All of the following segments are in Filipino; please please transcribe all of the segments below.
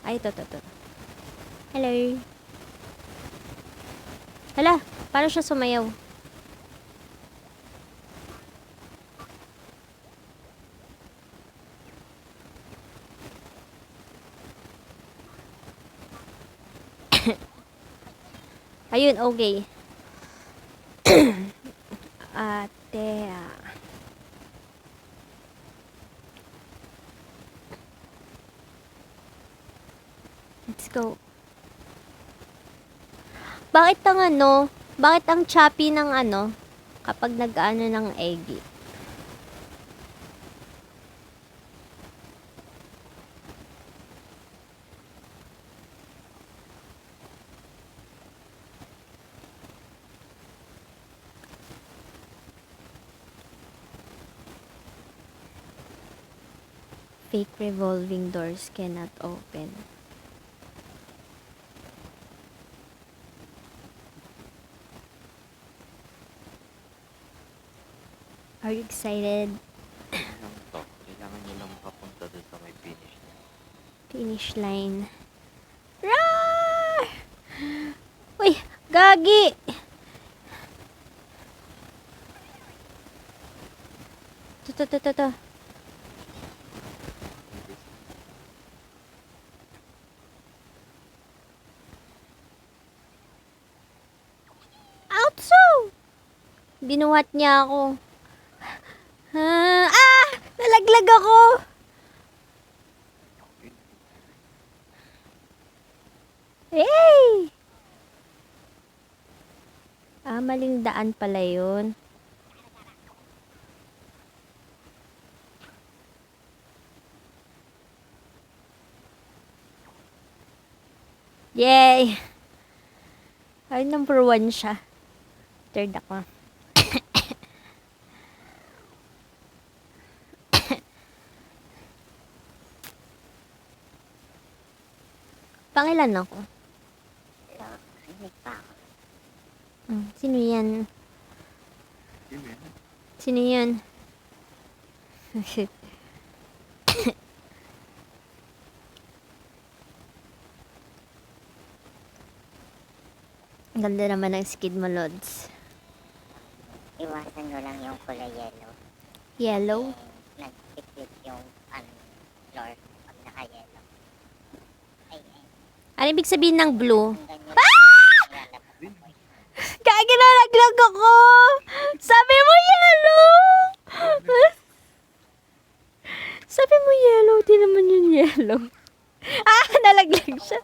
Ay, ito. Hello. Hala, paano siya sumayaw? Ayun, okay. Ate, let's go. Bakit ang choppy ng kapag nag-ano ng egg? Fake revolving doors cannot open. Are you excited? Lang to. Kailangan nyo lang makapunta doon sa may finish na. Finish line. Roar! Uy, gagi! To. Outso! Binuhat niya ako. Nalaglag ako! Hey! Maling daan pala yun. Yay! Ay, number 1 siya. Third ako. Pangilan ako? Sinig pa ako. Sino yan? Sino yan? Ganda naman ng skid mo, Lods. Iwasan nyo lang yung kulay yellow. Yellow? Nag-split yung floor pag naka-yellow. Ay. Ano ibig sabihin ng blue? Ang ganyan. Nilalabas ako. Kaya nalaglag ako! Sabi mo yellow! Sabi mo yellow, di naman yun yellow. Nalaglag siya.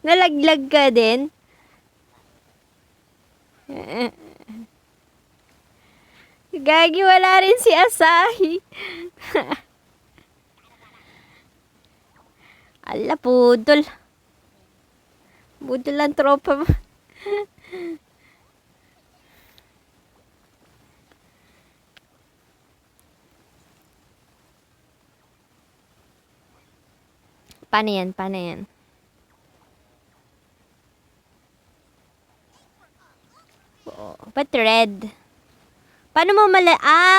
Nalaglag ka din? Gagi, wala rin si Asahi. Ala, budol. Budol ang tropa mo. Paano yan? Ba't red? Paano mo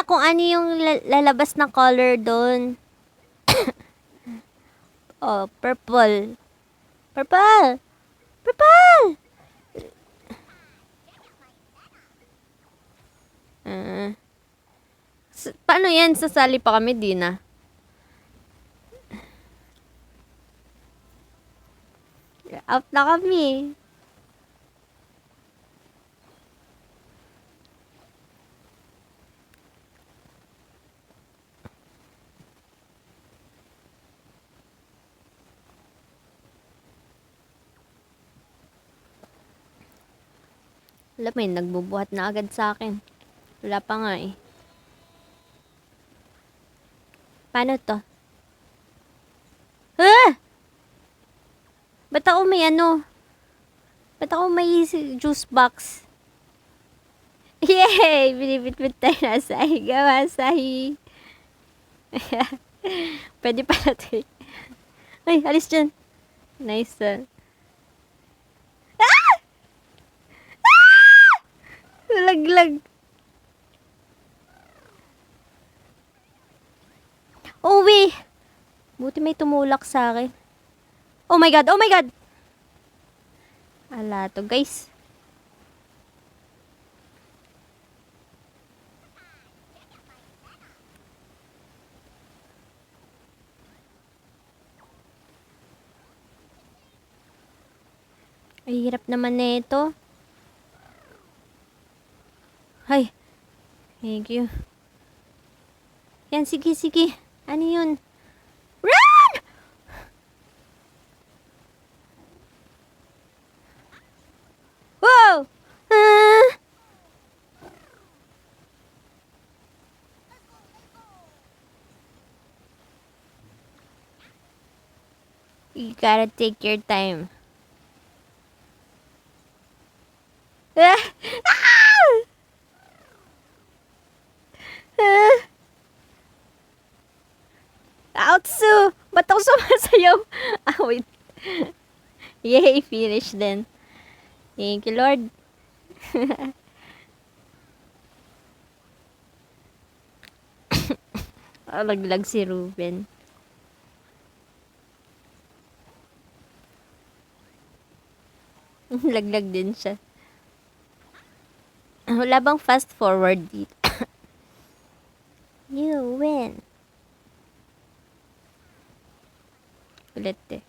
kung ano yung lalabas na color doon? Purple. Purple! Paano yan? Sasali pa kami, di na. Out na kami. Alam mo yun, nagbubuhat na agad sa akin. Wala pa nga eh. Paano to? Ba't ako may juice box? Yay! Binibitbit tayo na Asahi. Gawa, Asahi. Pwede pala ito eh. Ay, alis dyan. Nice. Nalaglag. Uwi! Buti may tumulak sa akin. Oh my God! Oh my God! Ala to, guys. Ay, hirap naman na ito. Ay, thank you. Yan, sige, sige. Ano yun? Run! Wow! Ah! You gotta take your time. Ah! Ah! Ah! Outsu! Ba't ako sumasayaw? Ah, wait. Yay, finish then. Thank you, Lord. Laglag si Ruben. Laglag din siya. Wala bang fast forward dito? You win. Ulit eh.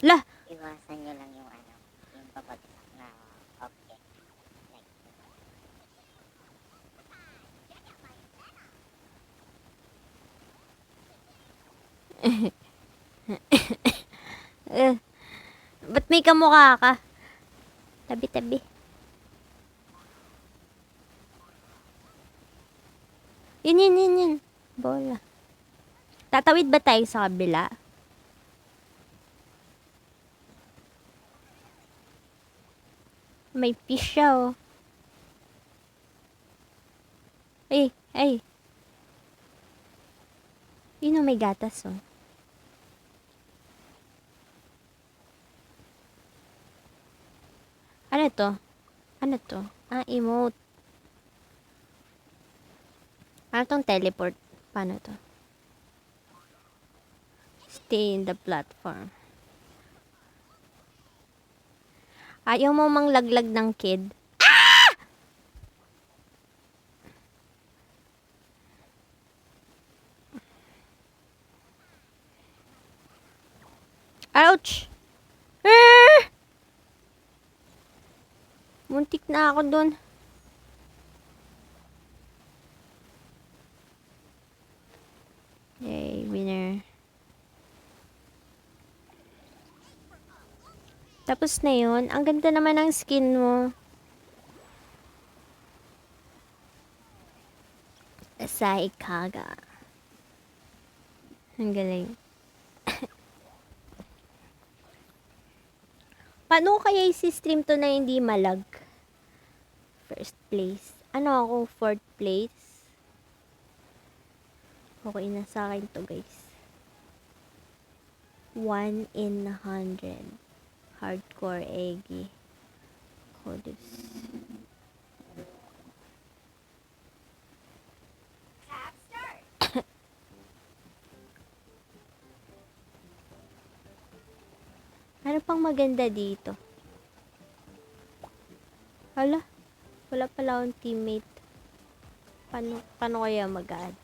Lah! Iwasan nyo lang yung ano, yung babagsak na object. Like, Eh, ba't may kamukha ka? Tabi-tabi. Yun. Bola. Tatawid ba tayo sa kabila? May fish siya, oh. Ay. Yun, oh, may gatas, oh. Ano to? Ano to? Ah, emote. Ano tong teleport? Paano to? Stay in the platform. Ayaw mo mang laglag ng kid? Ouch! Ah! Muntik na ako dun. Yay, winner. Tapos na yun. Ang ganda naman ng skin mo. Asai Kaga. Ang galing. Paano kaya isi-stream to na hindi malag? First place. Ano ako? Fourth place. Okay na sa akin to, guys. 1 in 100. Hardcore Eggy. Codus. Ano pang maganda dito? Hala, wala pala akong teammate. Paano kaya mag-add?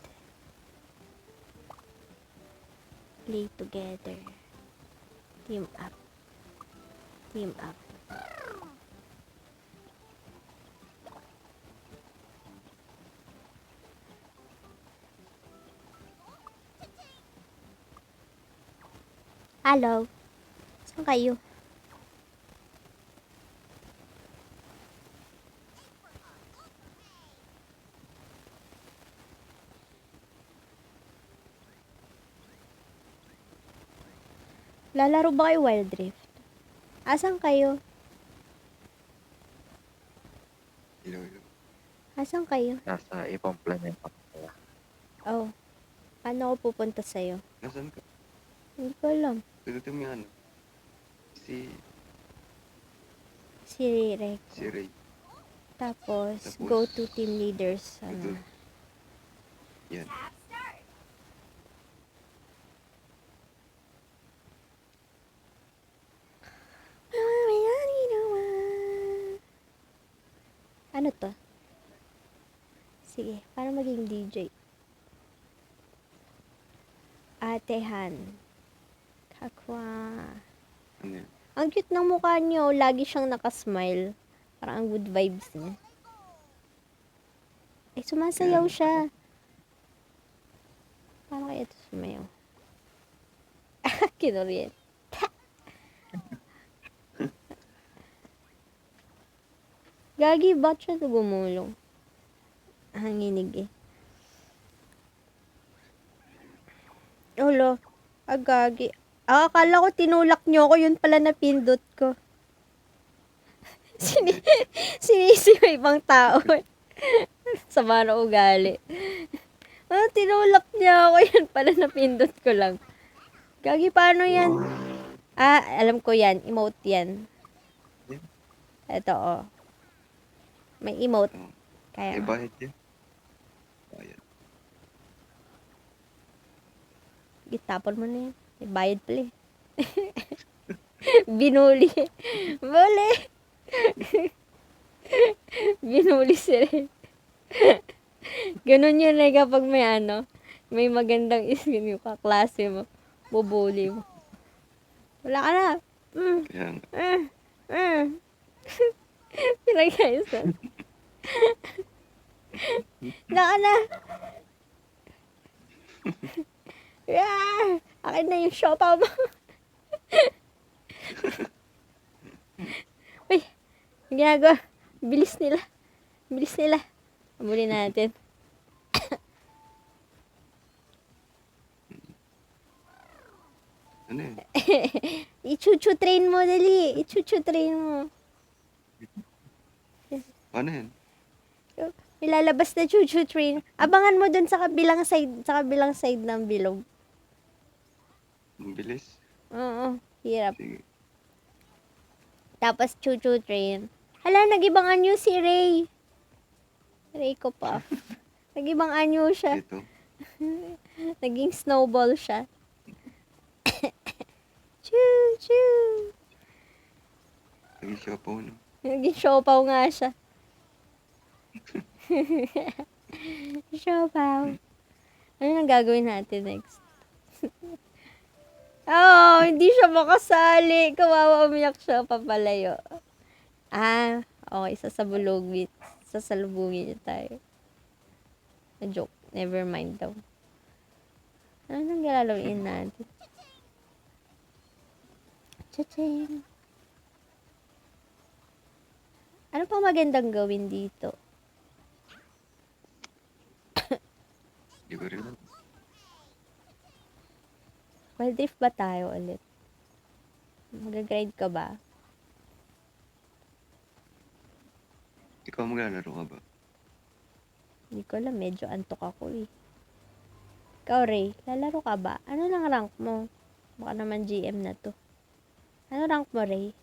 Play together. Team up. Team up. Hello. Saan kayo? Lalaro ba kayo Wild Rift? Asan kayo? Hello. Asan kayo? Nasa ibang planeta pa pala. Oh. Paano ako pupunta sa'yo? Nasaan ka? Hindi ko alam. Pinutin mo yung ano? Si Rex. Si Ray. Tapos, Tapos, go to team leaders. Ito. Yan. Ano to? Sige, para maging DJ. Atehan. Kakwa. Ano yan? Ang cute ng mukha niyo. Lagi siyang nakasmile. Parang ang good vibes niya. Ay, sumasayaw siya. Paano kaya ito sumayaw? Kinurien. Gagi, ba't siya gumulong? Hanginig eh. Ulo. Agagi. Akala ko tinulak niyo ako, yun pala napindot ko. Sinisi yung ibang tao. Sama na ugali. Tinulak niya ako, yun pala napindot ko lang. Gagi, paano yan? Alam ko yan. Emote yan. Ito, oh. May emote. Kaya nga. Bahid yan. Bayad. Itapon mo na yan. May bayad pala eh. Binuli. Buli. Binuli si Ren. Ganun yun eh kapag may may magandang skin yung kaklase mo. Bubuli mo. Wala ka na. Kaya nga. Pinag-ayusan. Wala ka na. Akin na yung shopa mo. Uy, ang ginagawa. Bilis nila. Bilis nila. Amuli natin. Ano yan? I-chuchu train mo, dali. I-chuchu train mo. Ano yan? Ilalabas na chuchu train. Abangan mo dun sa kabilang side ng bilog. Ang bilis. Oo, hirap. Sige. Tapos chuchu train. Hala, nag-ibang anyo si Ray. Ray ko pa. Nag-ibang anyo siya. Ito. Naging snowball siya. Choo! Naging siopaw no? Naging siopaw nga siya. Siopaw. Ano nang gagawin natin next? Hindi siya makasali. Kawawa, umiyak siya, papalayo. Okay, sasalubungin niya tayo. Joke, never mind daw. Ano nang galalawin natin? Cha-ching! Ano pa magandang gawin dito? Hindi ko rin alam. Wild Rift ba tayo ulit? Mag-grind ka ba? Ikaw maglalaro ka ba? Hindi ko alam, medyo antok ako eh. Ikaw, Ray, lalaro ka ba? Ano lang rank mo? Baka naman GM na to. Ano rank mo, Ray?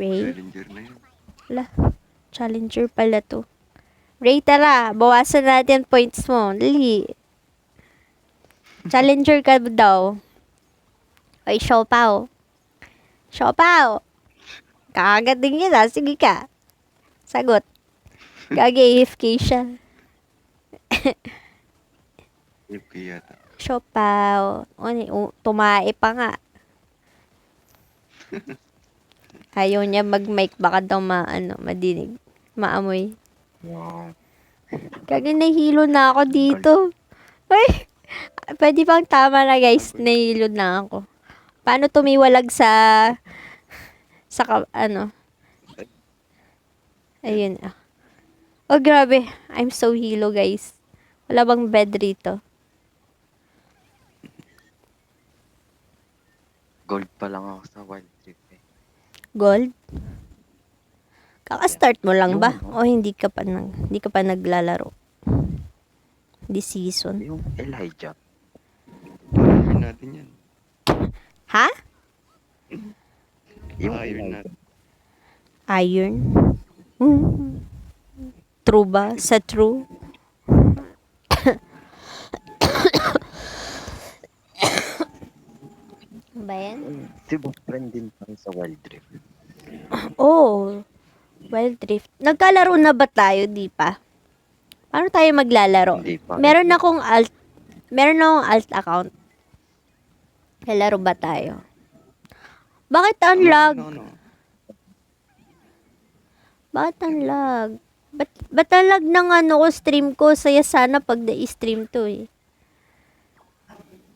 Ray? Challenger na yan. Wala. Challenger pala to. Ray, tara. Bawasan natin points mo. Dali. Challenger ka daw. Oy, Siopaw. Siopaw. Kakagating yun ah. Sige ka. Sagot. Gagi, AFK siya. AFK yata. Siopaw. Tumae pa nga. Ayaw niya mag-mic. Baka daw madinig. Maamoy. Wow. Gagi, nahihilo na ako dito. Ay! Pwede bang tama na guys? Nahihilo na ako. Paano tumiwalag sa ayun ah. Oh, grabe. I'm so hilo, guys. Wala bang bed rito? Gold pa lang ako sa Wild Rift eh. Gold? Kaka-start mo lang Yung ba? ano? O hindi ka pa naglalaro? This season. Yung Elijah. Iron natin yan. Ha? Yung Iron Elijah. natin. Iron? Hmm. True ba? Sa true? Ba yan? Si best friend din pa rin sa Wild Rift. Oh, Wild Rift. Nagkalaro na ba tayo, di pa? Paano tayo maglalaro? Hindi pa. Meron akong alt account. Lalaro ba tayo? Bakit ang lag? Ano? Bakit ang lag? Ba't ang lag ng ko stream ko? Saya sana pag na-stream to eh.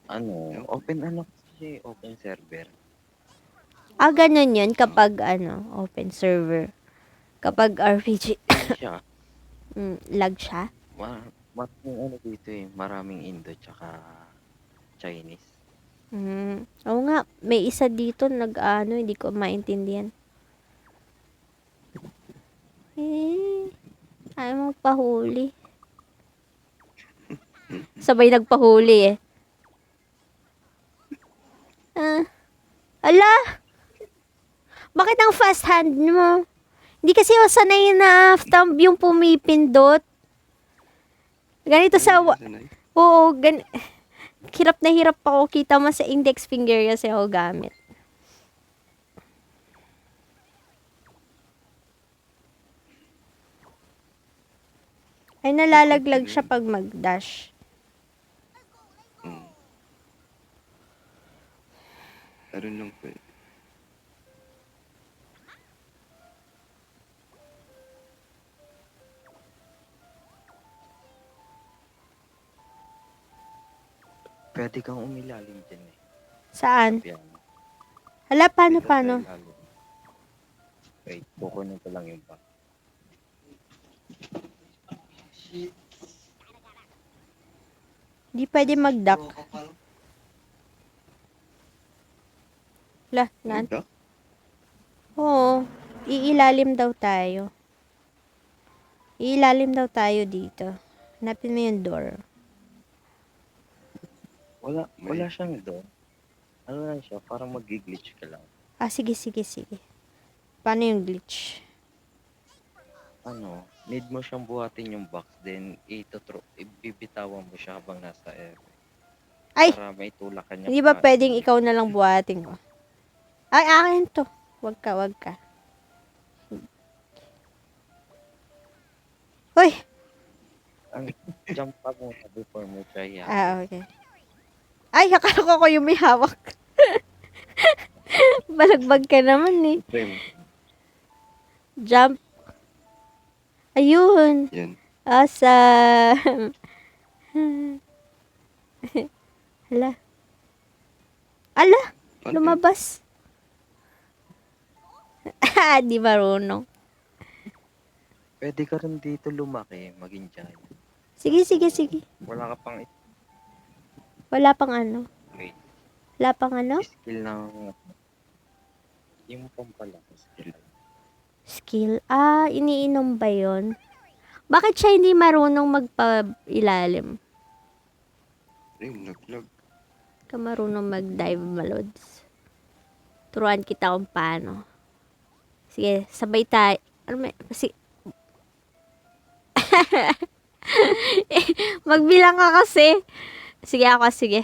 Ano, open ano kasi open server. Ah, ganun yun kapag open server. Kapag RPG, Siya, lag siya. maraming ano dito eh, maraming Indo tsaka Chinese. Oo nga, may isa dito hindi ko maintindihan. Ayaw mo pahuli. Sabay nagpahuli eh. Ala! Bakit ang fast hand mo? Hindi kasi ako sanay na thumb yung pumipindot. Ganito sa... Sanay? Oo, hirap na hirap ako. Kita mo sa index finger kasi ako gamit. Ay, nalalaglag siya pag mag-dash. Meron lang po eh. Pwede kang umilalim dyan eh. Saan? Yan. Hala, paano? Wait, kukunin ko lang yung back. Di pwede mag-duck. Hala, Duck? Oo, iilalim daw tayo. Iilalim daw tayo dito. Hanapin mo yung door. Wala siyang doon. Ano lang siya, parang mag-glitch ka lang. Ah, sige. Paano yung glitch? Ano, need mo siyang buhatin yung box, then ibibitawan mo siya habang nasa air. Ay! Para may tulak ka niya. Hindi ba pwedeng ikaw na lang buhatin ko? Ay, akin to. Wag ka. Hoy! Jump up muna before mo try yan. Ah, okay. Ay, akala ko yung may hawak. Balagbag ka naman eh. Jump. Ayun. Yan. Awesome. Hala. Paano Lumabas. Di marunong. Pwede ka rin dito lumaki, maging giant. Sige. Wala ka pang Wala pang ano? wait, Wala pang ano? skill ng yung pampala skill. Skill. Ah, iniinom ba yun? Bakit siya hindi marunong magpa-ilalim? Ayun, naglag. Ka marunong mag-dive, malods. Turuan kita kung paano. Sige, sabay tayo. Magbilang ka kasi. Sige. Okay.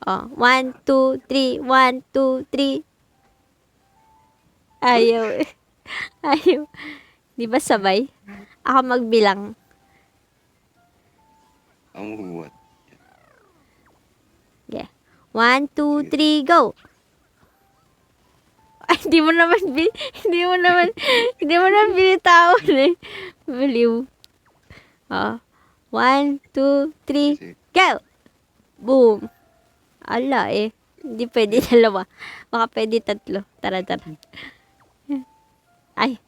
Oh, 1, 2, 3, 1, 2, 3. Ayaw. Di ba sabay? Ako magbilang. Ang huwat. Okay. 1, 2, 3, go! Ay, hindi mo naman binitawan eh. Baliw. Oh. 1, 2, 3, Kasi, go! Boom! Ala eh. Hindi pwede dalawa. Baka pwede tatlo. Tara. Ay.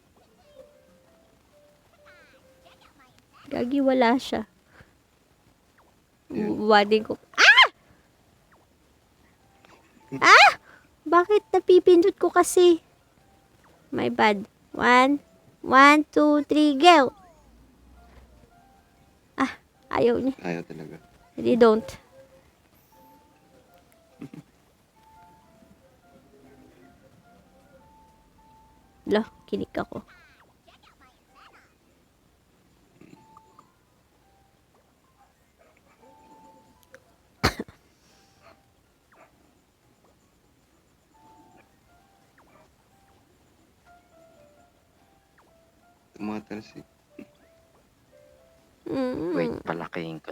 Gagi, wala siya. Wading ko. Ah! Bakit napipindot ko kasi? My bad. 1, 1, 2, 3, go! Ayaw niya. Ayaw talaga. Hindi, don't. Lo, kinig ako. Tumatalsik. Wait, Mm. palakihin ko.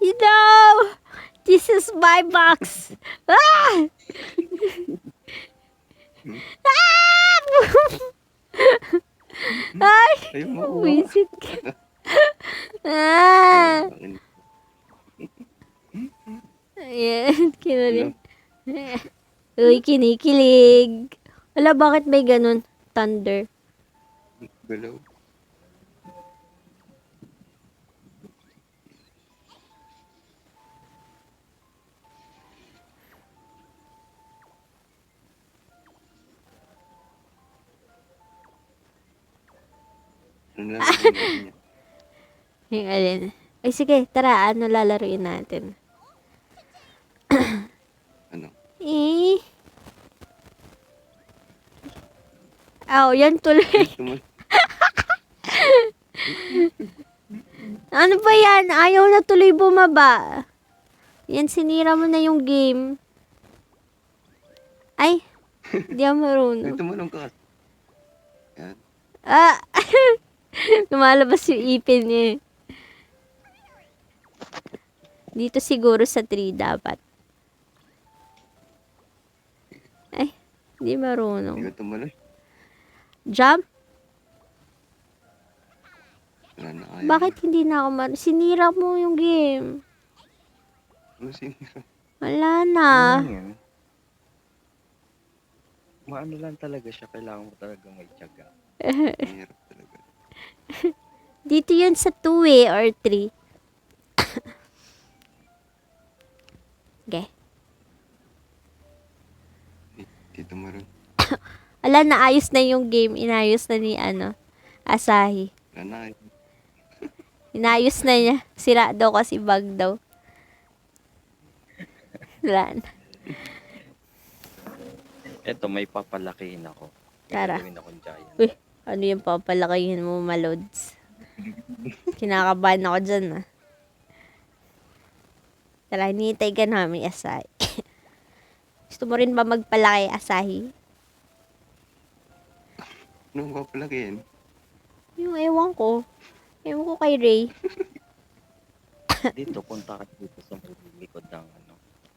You know, this is my box. Ah! Ay, Ayaw mo. wisit ka. Ah! Bakit? Ayan, kinulit. Uy, kinikilig. Wala, bakit may ganun? Thunder. Galaw. Ano na lang natin yan? Yung alin. Ay, sige, tara, ano lalaruin natin? Ano? Eh. Yan tuloy. Tumal- Ano ba yan? Ayaw na tuloy bumaba. Yan, sinira mo na yung game. Ay, di ako marunong. Tumalong ka. Yan. Ah! Lumalabas yung ipin niya eh. Dito siguro sa 3 dapat. Ay, di marunong. Hindi ka tumalon. Jump? Wala na ayaw. Bakit hindi na ako sinira mo yung game. Ano sinira? Wala na. Ano yun? Maano lang talaga siya. Kailangan mo talaga may tiyaga. Mahirap talaga. Dito yun sa 2 eh, or 3. Okay. Dito maroon. Ala, naayos na yung game. Inayos na ni Asahi. Wala na ayaw. Inayos na niya. Sira daw kasi bug daw. Wala na. Eto, may papalakihin ako. May Tara. gagawin akong giant. Uy, ano yung papalakihin mo, malods? Kinakabahan ako dyan, ah. Tara, hinihintay ka namin, Asahi. Gusto mo rin ba magpalaki, Asahi? Anong papalakihin? Yung ewan ko. Ewan ko kay Ray. Dito, punta ka dito sa may likod ng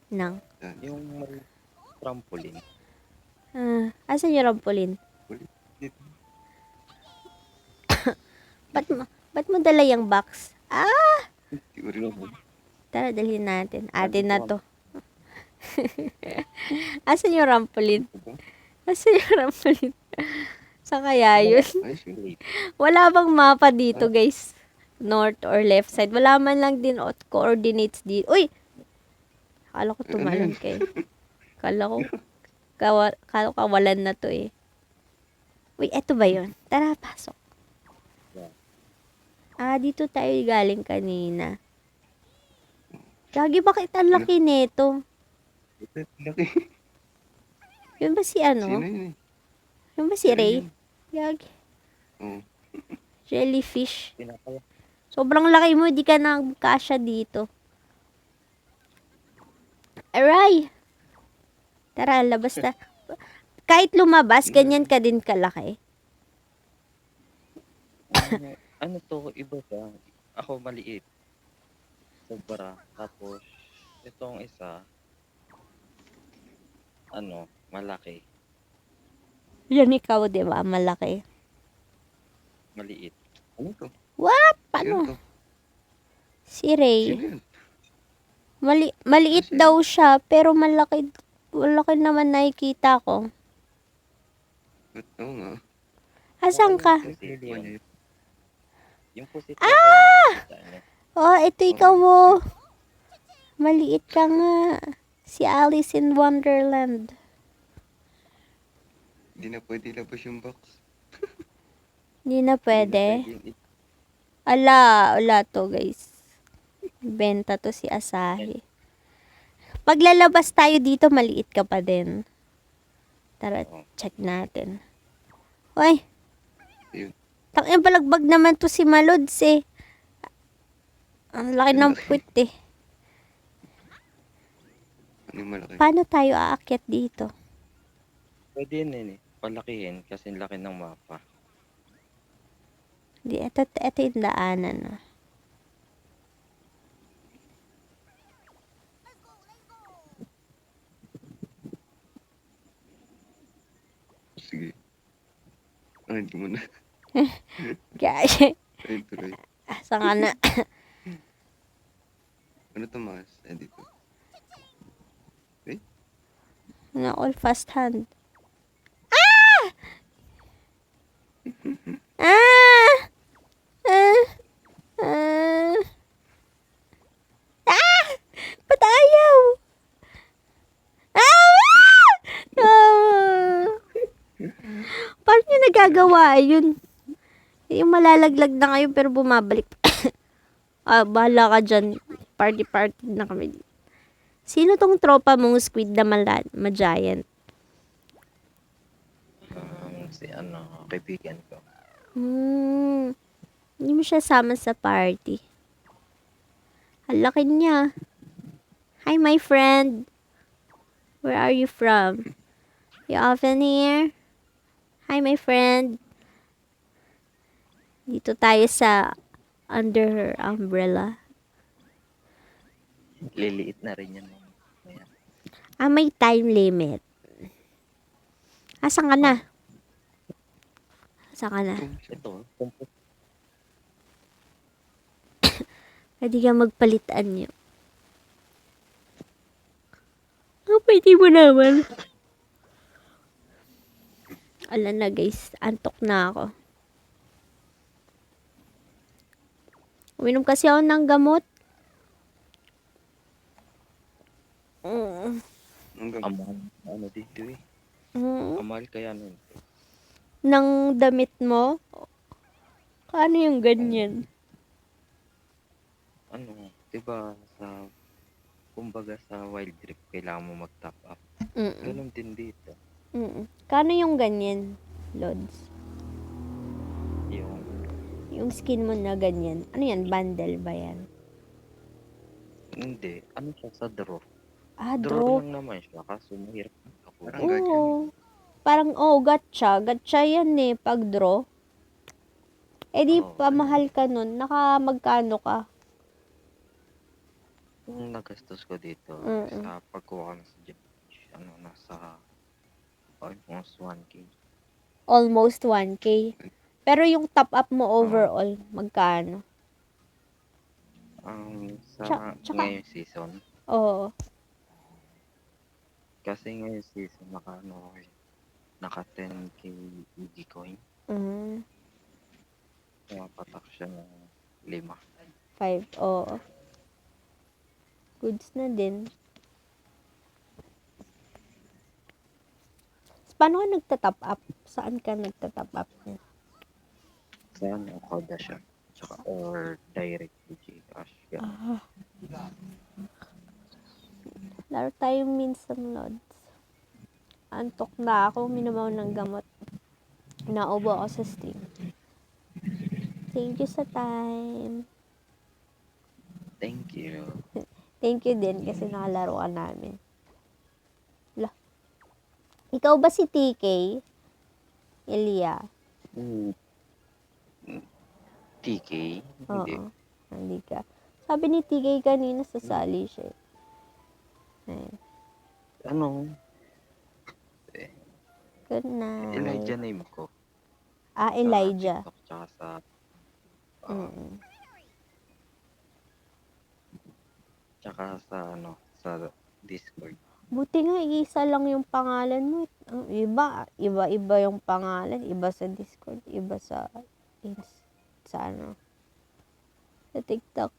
Nang. yung may trampoline. Asan yung rampolin? Dito. Ba't mo dala yung box? Hindi ko rin ako. Tara, dalhin natin. Atin na to. Asan yung rampolin? Asan yung rampolin? Saan kaya yun? Ayos yun. Wala bang mapa dito, guys? North or left side. Wala man lang din coordinates dito. Uy! Kala ko tumalon kayo. Kala ko kawalan na to eh. Uy, eto ba yun? Tara, pasok. Dito tayo galing kanina. Gagi, bakit ang laki neto? Laki. Yun ba si Sino yun eh? Yun ba si Ray? Yun. Gagi. Oo. Jellyfish. Pinapala. Sobrang laki mo, di ka nagkasya dito. Aray! Tara, labas na. Kahit lumabas, ganyan ka din kalaki. Ano to, iba ba? Ako maliit. Sobra. Tapos, itong isa, malaki. Yan ikaw, di ba? Malaki. Maliit. Ano to? What? Sino Paano? to? Si Ray. Sino yun? Maliit daw siya, pero malaki naman nakikita ko. Ba't oo nga? Asan ka? Pusit yun. Yung pusit Ah! niya. Oh, ito ikaw mo. Maliit ka nga. Si Alice in Wonderland. Hindi na pwede labas yung box. Hindi na Hindi na pwede. yung Ala to guys. Benta to si Asahi. Paglalabas tayo dito, maliit ka pa din. Tara, Oo. check natin. Hoy, Yun. tangin balagbag naman to si Malods eh. Ang laki ng puwit eh. Ano yung malaki? Paano tayo aakyat dito? Pwede yun eh. Palakihin kasi laki ng mapa. Di, ito yung daanan. Ah. Sige. Ay, hindi mo na. Kaya, Ay, tuloy. saan ka na? Ano to, Mas? Ay, dito. Na all fast hand. Ah! Ah! Ah! Ah! Ah! Ba't ayaw? Ah! Ah! Paano niya nagagawa yun? Yung malalaglag na kayo pero bumabalik. Bahala ka dyan. Party na kami. Sino tong tropa mong squid na ma-giant? Si kaibigan ko. Hindi mo siya sama sa party. Ang laki niya. Hi, my friend. Where are you from? You often here? Hi, my friend. Dito tayo sa under her umbrella. Liliit na rin yan. Ayan. May time limit. Asan ka na? Asan ka na? Ito. Pwede ka magpalitan niyo. Pwede mo naman. Ala na guys, antok na ako. Uminom kasi ako ng gamot. Ang gamit. Amahal. Dito eh. Mm. Amahal kaya nun. Ng damit mo? Ano yung ganyan? Diba kumbaga sa wild trip, kailangan mo mag-top up. Mm-mm. Ganun din dito. Mm-mm. Kano yung ganyan, Lods? Yung skin mo na ganyan. Ano yan? Bundle ba yan? Hindi. Ano siya sa draw? Draw. Draw lang naman siya, kaso mahirap ako. Parang gacha. Oo. Parang, gacha. Gacha yan eh, pag draw. Eh di, Oo, pamahal ka nun. Magkano ka? Yung nagastos ko dito, Mm-mm. sa pagkuha ko ng Gcash, nasa almost 1K. Almost 1K. Pero yung top up mo overall, magkano? Sa Tsaka- ngayong season, Oo. kasi ngayong season, naka 10K EG coin, Mm, patak siya ng 5. 5. Oo. Goods na din. Paano ka nagta-top up? Saan ka nagta-top up? Sa Koda siya. Tsaka, or direct to Gcash. Ganun. Laro tayo minsan, Lods. Antok na ako. Minumaw ng gamot. Naubo ako sa stream. Thank you sa time. Thank you. Thank you din kasi nakalaro ka namin. Ikaw ba si TK? Elia? TK? Hindi. Oo. Hindi ka. Sabi ni TK kanina sasali siya. Ayun. Good night. Elijah name ko. Elijah. Sa TikTok, tsaka sa Mm-mm. tsaka sa Discord. Buti nga, isa lang yung pangalan mo. Ang iba yung pangalan. Iba sa Discord, iba sa sa TikTok.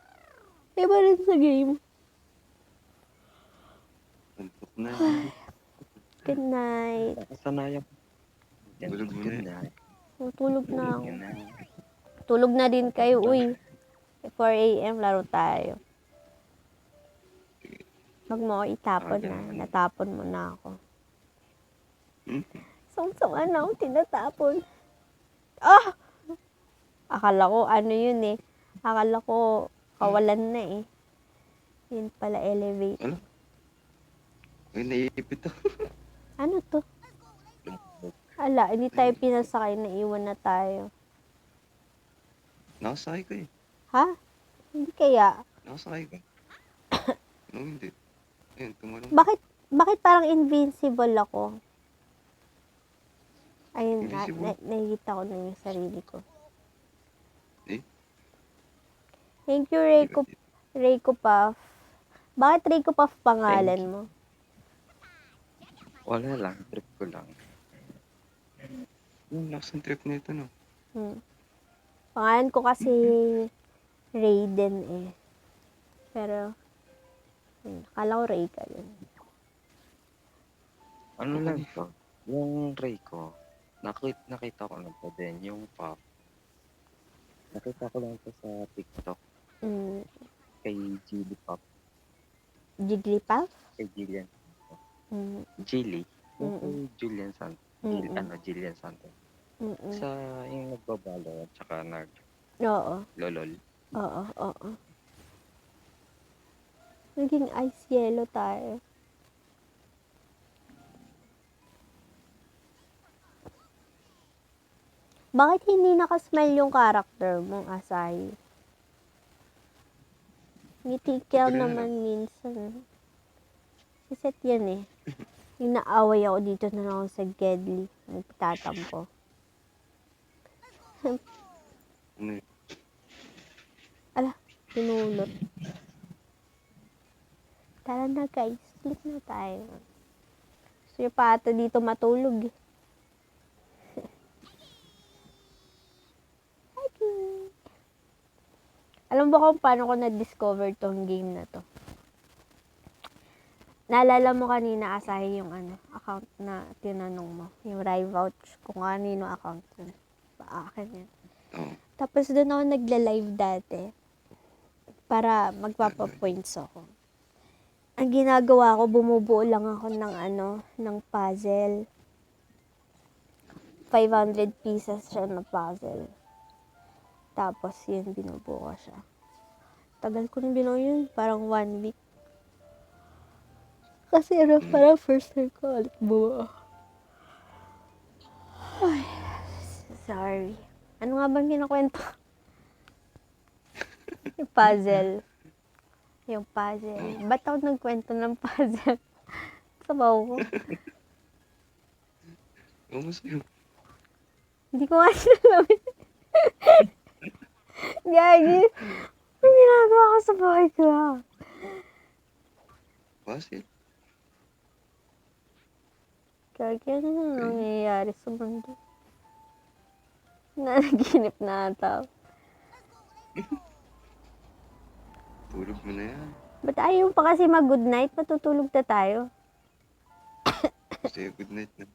Iba rin sa game. Na, Good night. Nakasanayan ko. Yan, Tulog mo good na. night. Tulog na ako. Yun na. Tulog na din kayo, uy. 4 a.m. laro tayo. Wag mo ako itapon na. ganun. Natapon mo na ako. Hmm? Song-songan na ako tinatapon. Ah! Akala ko ano yun eh. Akala ko kawalan na eh. Yun pala elevate. Ay, naiipit ako. Ano to? Ala, hindi tayo pinasakay. Naiwan na tayo. Nakasakay ko eh. Ha? Hindi kaya. Nakasakay ko. No, hindi. Ayun, tumalong. Bakit parang invincible ako? Ayun, Invisible? nakikita ko na yung sarili ko. Eh? Thank you, Reiko Puff. Bakit Reiko Puff pangalan mo? Wala lang, trip ko lang. Yung last ang trip nito, no? Pangalan ko kasi Raiden eh. Pero, akala ko Ray ka yun. Ano lang to? Yung Ray ko, nakita ko lang to din, yung pop. Nakita ko lang to sa TikTok Mm, kay Gilly Pop, Jigglypuff? kay Jillian. Mm, Gilly? Yung Mm-mm. kay Julian Santos. Mm-mm. Jillian Santos. mm. Sa yung nagbabalo at saka Oo, naglolol. oo. Naging ice yellow tayo. Bakit hindi nakasmile yung character mong Asahi? Ngiti ka Ito rin naman minsan. Iset yan eh. Yung naaway ako dito na lang ako sa Gedli. Nagtatampo. Ano yun? Ala, pinulot. Tara na guys, sleep na tayo. Gusto nyo pa ata dito matulog eh. Okay. Alam mo kung paano ko na-discover tong game na to? Naalala mo kanina, Asahi, yung account na tinanong mo. Yung Rivouch, kung kanino account yun. Akin yun. Oo. Tapos doon ako nagla-live dati. Para magpapa-points ako. Ang ginagawa ko, bumubuo lang ako ng puzzle. 500 pieces siya na puzzle. Tapos yun, binubuo ko siya. Tagal ko na binuo yun, parang 1 week. Kasi parang first time ko ulit buo. Ay, sorry. Ano nga bang kinakwento? Yung puzzle. Yung puzzle. Ba't ako nagkwento ng puzzle? Sabaw ko. Oo, masaya. Hindi ko nga sinalamin. Gagi. Ang ginagawa ko sa bahay ko. Basil. Gagi, ano na nangyayari sa mundo? Nanaginip na ata. Tulog mo na yan. Ba't ayaw pa kasi mag-good night? Matutulog na tayo. Say good night na.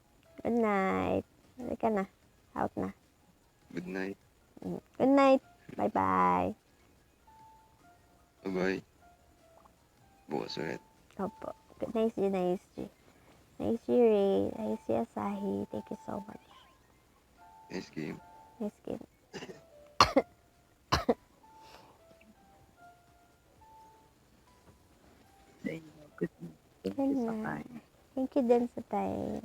Good night. Halika na. Out na. Good night. Good night. Bye-bye. Bye-bye. Bukas ulit. Opo. Nice G, nice G. Nice G, Ray. Nice G, Asahi. Thank you so much. Nice game. Nice game. Good night. Good night. Thank you din sa time.